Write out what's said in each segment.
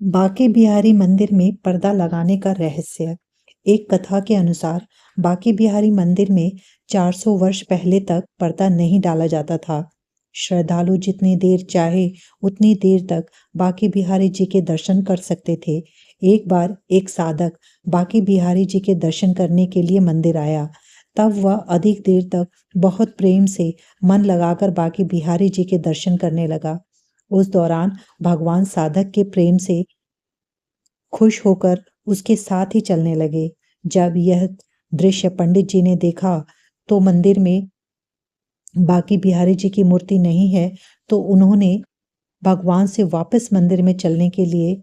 बांके बिहारी मंदिर में पर्दा लगाने का रहस्य। एक कथा के अनुसार बांके बिहारी मंदिर में 400 वर्ष पहले तक पर्दा नहीं डाला जाता था। श्रद्धालु जितनी देर चाहे उतनी देर तक बांके बिहारी जी के दर्शन कर सकते थे। एक बार एक साधक बांके बिहारी जी के दर्शन करने के लिए मंदिर आया। तब वह अधिक देर तक बहुत प्रेम से मन लगाकर बांके बिहारी जी के दर्शन करने लगा। उस दौरान भगवान साधक के प्रेम से खुश होकर उसके साथ ही चलने लगे। जब यह दृश्य पंडित जी ने देखा तो मंदिर में बांके बिहारी जी की मूर्ति नहीं है, तो उन्होंने भगवान से वापस मंदिर में चलने के लिए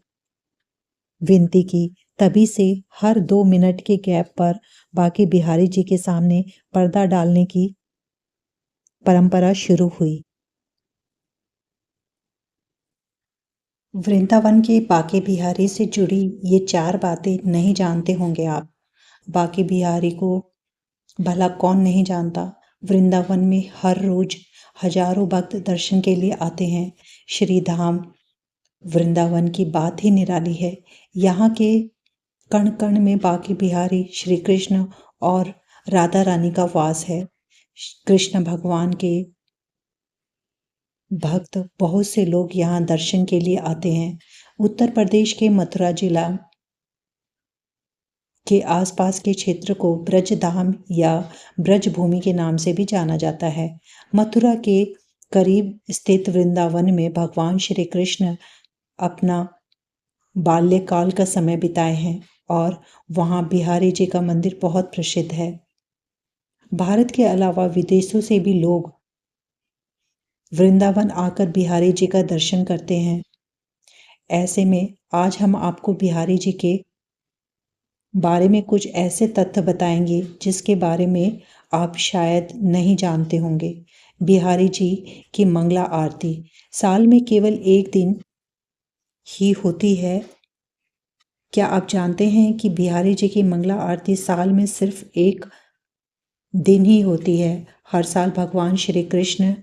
विनती की। तभी से हर 2 मिनट के गैप पर बांके बिहारी जी के सामने पर्दा डालने की परंपरा शुरू हुई। वृंदावन के बांके बिहारी से जुड़ी ये 4 बातें नहीं जानते होंगे आप। बांके बिहारी को भला कौन नहीं जानता। वृंदावन में हर रोज हजारों भक्त दर्शन के लिए आते हैं। श्री धाम वृंदावन की बात ही निराली है। यहाँ के कण कण में बांके बिहारी श्री कृष्ण और राधा रानी का वास है। कृष्ण भगवान के भक्त बहुत से लोग यहाँ दर्शन के लिए आते हैं। उत्तर प्रदेश के मथुरा जिला के आसपास के क्षेत्र को ब्रजधाम या ब्रजभूमि के नाम से भी जाना जाता है। मथुरा के करीब स्थित वृंदावन में भगवान श्री कृष्ण अपना बाल्यकाल का समय बिताए हैं और वहाँ बिहारी जी का मंदिर बहुत प्रसिद्ध है। भारत के अलावा विदेशों से भी लोग वृंदावन आकर बिहारी जी का दर्शन करते हैं। ऐसे में आज हम आपको बिहारी जी के बारे में कुछ ऐसे तथ्य बताएंगे जिसके बारे में आप शायद नहीं जानते होंगे। बिहारी जी की मंगला आरती साल में केवल एक दिन ही होती है। क्या आप जानते हैं कि बिहारी जी की मंगला आरती साल में सिर्फ एक दिन ही होती है? हर साल भगवान श्री कृष्ण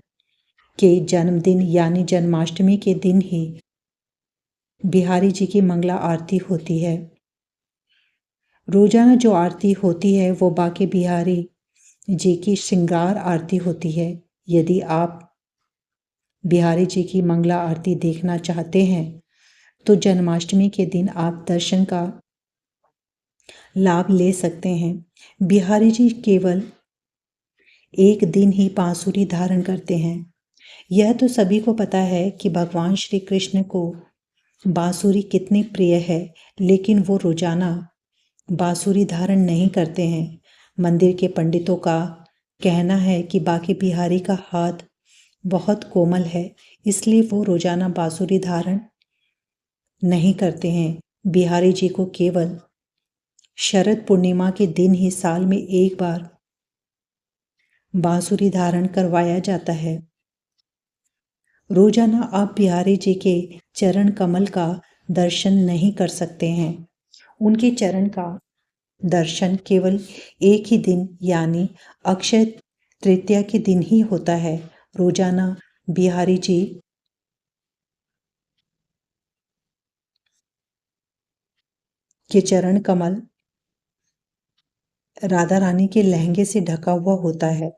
के जन्मदिन यानी जन्माष्टमी के दिन ही बिहारी जी की मंगला आरती होती है। रोजाना जो आरती होती है वो बांके बिहारी जी की श्रृंगार आरती होती है। यदि आप बिहारी जी की मंगला आरती देखना चाहते हैं तो जन्माष्टमी के दिन आप दर्शन का लाभ ले सकते हैं। बिहारी जी केवल एक दिन ही बांसुरी धारण करते हैं। यह तो सभी को पता है कि भगवान श्री कृष्ण को बांसुरी कितनी प्रिय है, लेकिन वो रोजाना बांसुरी धारण नहीं करते हैं। मंदिर के पंडितों का कहना है कि बांके बिहारी का हाथ बहुत कोमल है, इसलिए वो रोजाना बांसुरी धारण नहीं करते हैं। बिहारी जी को केवल शरद पूर्णिमा के दिन ही साल में एक बार बांसुरी धारण करवाया जाता है। रोजाना आप बिहारी जी के चरण कमल का दर्शन नहीं कर सकते हैं। उनके चरण का दर्शन केवल एक ही दिन यानी अक्षय तृतीया के दिन ही होता है। रोजाना बिहारी जी के चरण कमल राधा रानी के लहंगे से ढका हुआ होता है।